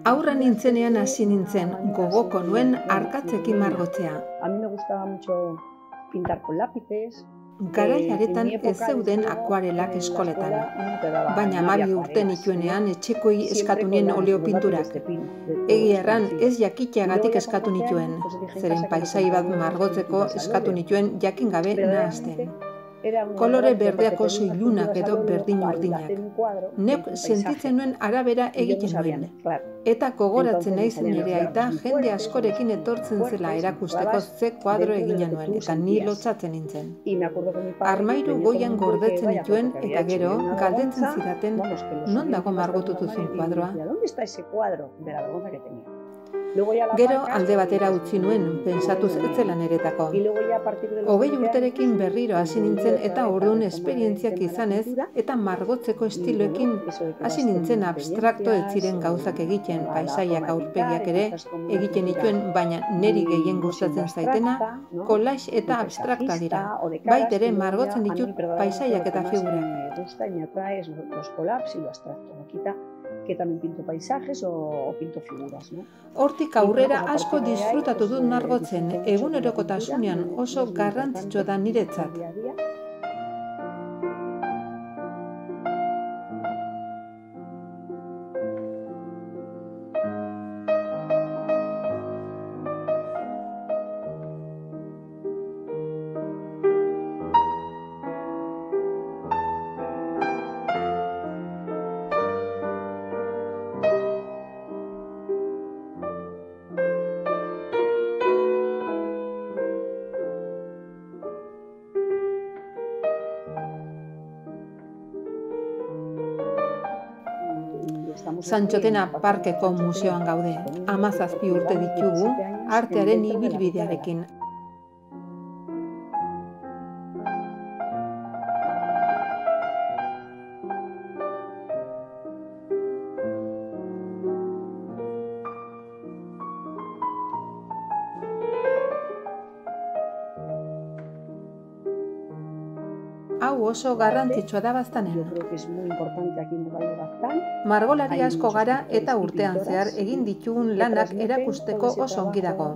Aurra nintzenean hasi nintzen, gogoko nuen arkatzekin margotzea. A mí me gustaba mucho pintar con lápices. Garai haretan ez zeuden akuarelak eskoletan, baina 12 urte nituenean etxekoi eskatu nien oleo pinturak. Egia erran ez jakiteagatik eskatu nituen, zeren paisai bat margotzeko eskatu nituen jakin gabe nahazten. Kolore berdeak oso ilunak edo berdin urdinak. Neuk sentitzen nuen arabera egiten nuen. Eta gogoratzen naiz nire aita jende askorekin etortzen zela erakusteko ze kuadro egina nuen, eta ni lotsatzen nintzen. Armairu goian gordetzen nituen eta gero galdetzen zidaten non dago margotu duzun kuadroa. Gero alde batera utzi nuen, pentsatuz ez zela niretako. 20 urterekin berriro hasi nintzen eta orduan esperientziak izanez eta margotzeko estiloekin hasi nintzen abstrakto ez ziren gauzak egiten, paisaiak aurpegiak ere egiten dituen, baina neri gehien gustatzen zaitena, collage eta abstrakta dira. Bait ere margotzen ditut paisaiak eta figurak. Que también pinto paisajes o pinto figuras, ¿no? Hortik aurrera asko disfrutatu dut margotzen, egunerokotasunean oso garrantzitsua da niretzat. Santxotena Parkeko museoan gaude. 17 urte ditugu artearen ibilbidearekin. Hau oso garrantzitsua da Baztanen. Margolari asko gara eta urtean zehar egin ditugun lanak erakusteko oso ongi dago.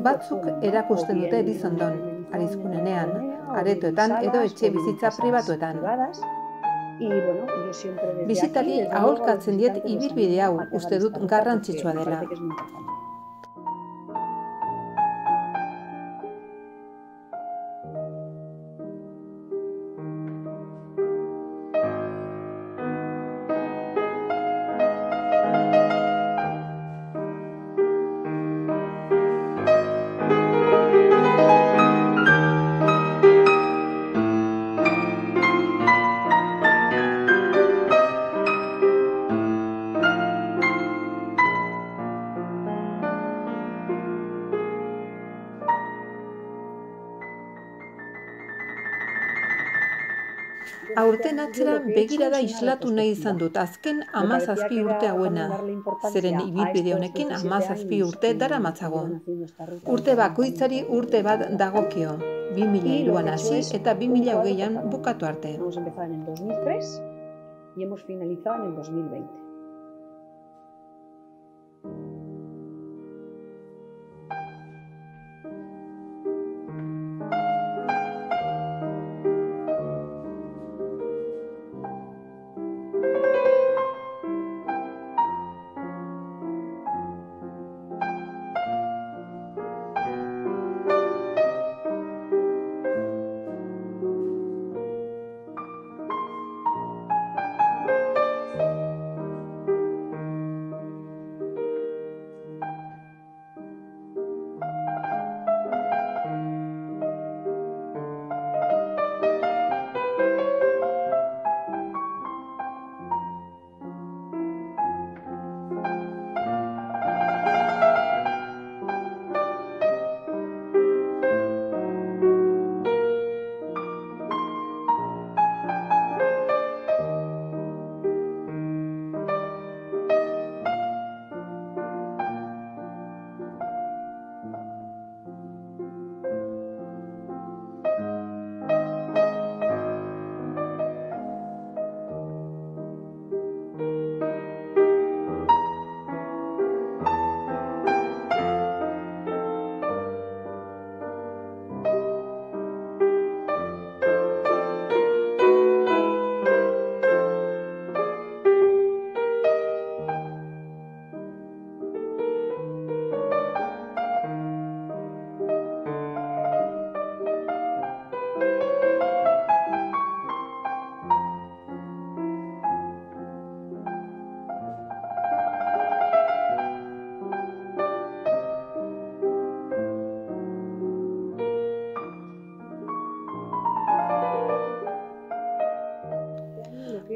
Batzuk erakusten dute Elizondon, Arizkunenean, aretoetan edo etxe bizitza pribatuetan. Bisitari aholkatzen diet ibilbide hau, uste dut garrantzitsua dela. Aurten atzera begirada islatu nahi izan dut azken 17 urte hauena, zeren ibilbide honekin 17 urte daramatzago. Urte bakoitzari urte bat dagokio, 2003an hasi eta 2020an bukatu arte. Hemos empezado en el 2003 y hemos finalizado en el 2020.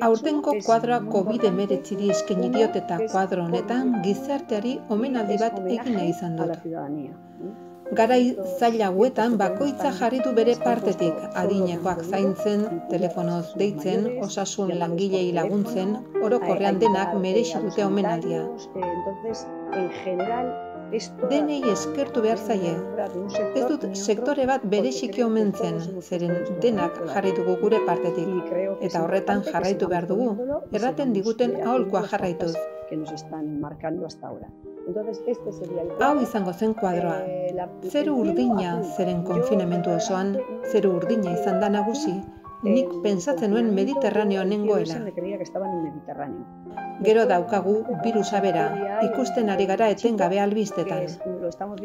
Aurtengo kuadroa COVID-19 eskaini diot eta kuadro honetan gizarteari omenaldi bat egin nahi izan dut. Garai zaila hauetan bakoitza jarri du bere partetik, adinekoak zaintzen, telefonoz deitzen, osasun langilei laguntzen, orokorrean denak merezi dute omenaldia. Denei eskertu behar zaie. Ez dut sektore bat bereziki omentzen, zeren denak jarri dugu gure partetik, eta horretan jarraitu behar dugu, erraten diguten aholkoa jarraituz. Hau izango zen kuadroa. Zeru urdina zeren konfinamendu osoan, zeru urdina izan da nagusi, nik pentsatzen nuen Mediterraneo nengoela. Gero daukagu birusa bera, ikusten ari gara etengabe albistetan.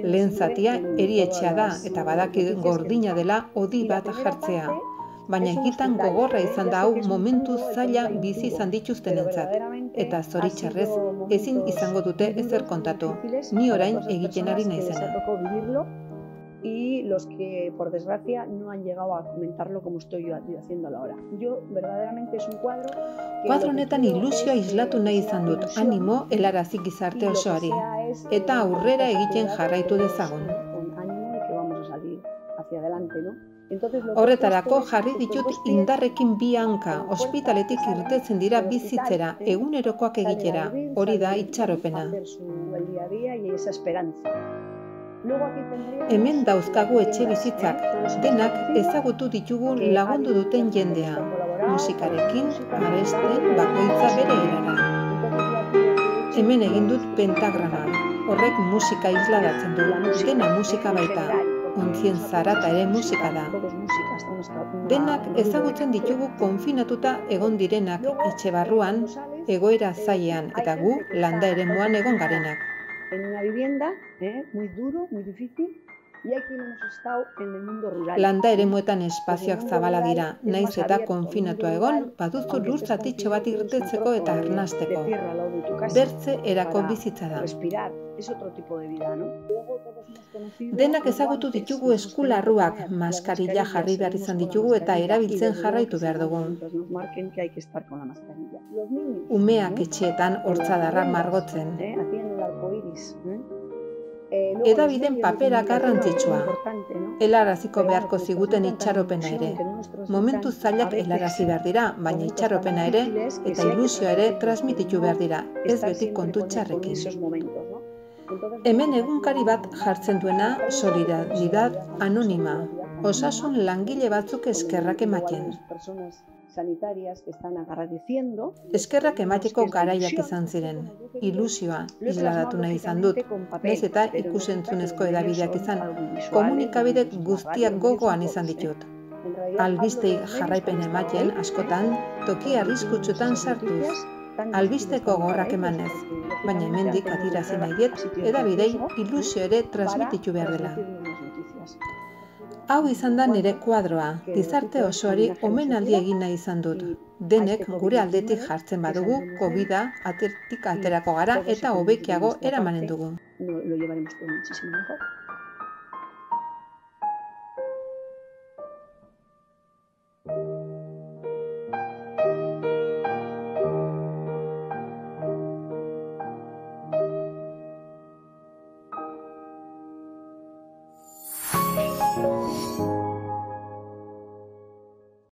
Lehen zatia erietxea da eta badaki gordina dela hodi bat jartzea. Baina egitan gogorra izan da hau momentu zaila bizi izan dituztenentzat. Eta zoritxarrez ezin izango dute ezer kontatu, ni orain egiten ari naizena. Y los que, por desgracia, no han llegado a comentarlo como estoy yo haciéndolo ahora. Yo, verdaderamente, es un cuadro... Kuadro honetan ilusioa islatu nahi izan dut, animo helarazi gizarte osoari, eta aurrera egiten jarraitu dezagun. Horretarako jarri ditut indarrekin bi hanka, ospitaletik irtetzen dira bizitzera, egunerokoak egitera, hori da itxaropena. Hemen dauzkagu etxe bizitzak, denak ezagutu ditugu lagundu duten jendea, musikarekin, abesten, bakoitza bere erara. Hemen egin dut pentagrama, horrek musika isladatzen du, dena musika baita, ontzien zarata ere musika da. Denak ezagutzen ditugu konfinatuta egon direnak etxe barruan, egoera zailean eta gu landa eremuan egon garenak. En una vivienda, muy duro, muy difícil, y hay quienes hemos estado en el mundo rural. Landa eremuetan espazioak zabala dira, naiz eta konfinatua egon, baduzu lur zatitxo bat irtetzeko eta arnasteko. Bertze erako bizitza da. Denak ezagutu ditugu eskularruak, maskarilla jarri behar izan ditugu eta erabiltzen jarraitu behar dugu. Umeak etxeetan hortzadarra margotzen. Edabideen papera garrantzitsua. Helaraziko beharko ziguten itxaropena ere. Momentu zailak helarazi behar dira, baina itxaropena ere eta ilusioa ere transmititu behar dira, ez beti kontu txarrekin. Hemen egunkari bat jartzen duena solidaridad anonima, osasun langile batzuk eskerrak ematen. Eskerrak emateko garaiak izan ziren, ilusioa isladatu nahi izan dut, naiz eta ikusentzunezko edabideak izan, komunikabide guztiak gogoan izan ditut. Albistei jarraipen ematen askotan, toki arriskutsutan sartuz, albisteko gorrak emanez, baina hemendik adirazi nahi diet, edabidei ilusio ere transmititu behar dela. Hau izan da nire kuadroa, gizarte osoari omenaldi egin nahi izan dut. Denek gure aldetik jartzen badugu, COVID-a aterako gara eta hobekiago eramanen dugu.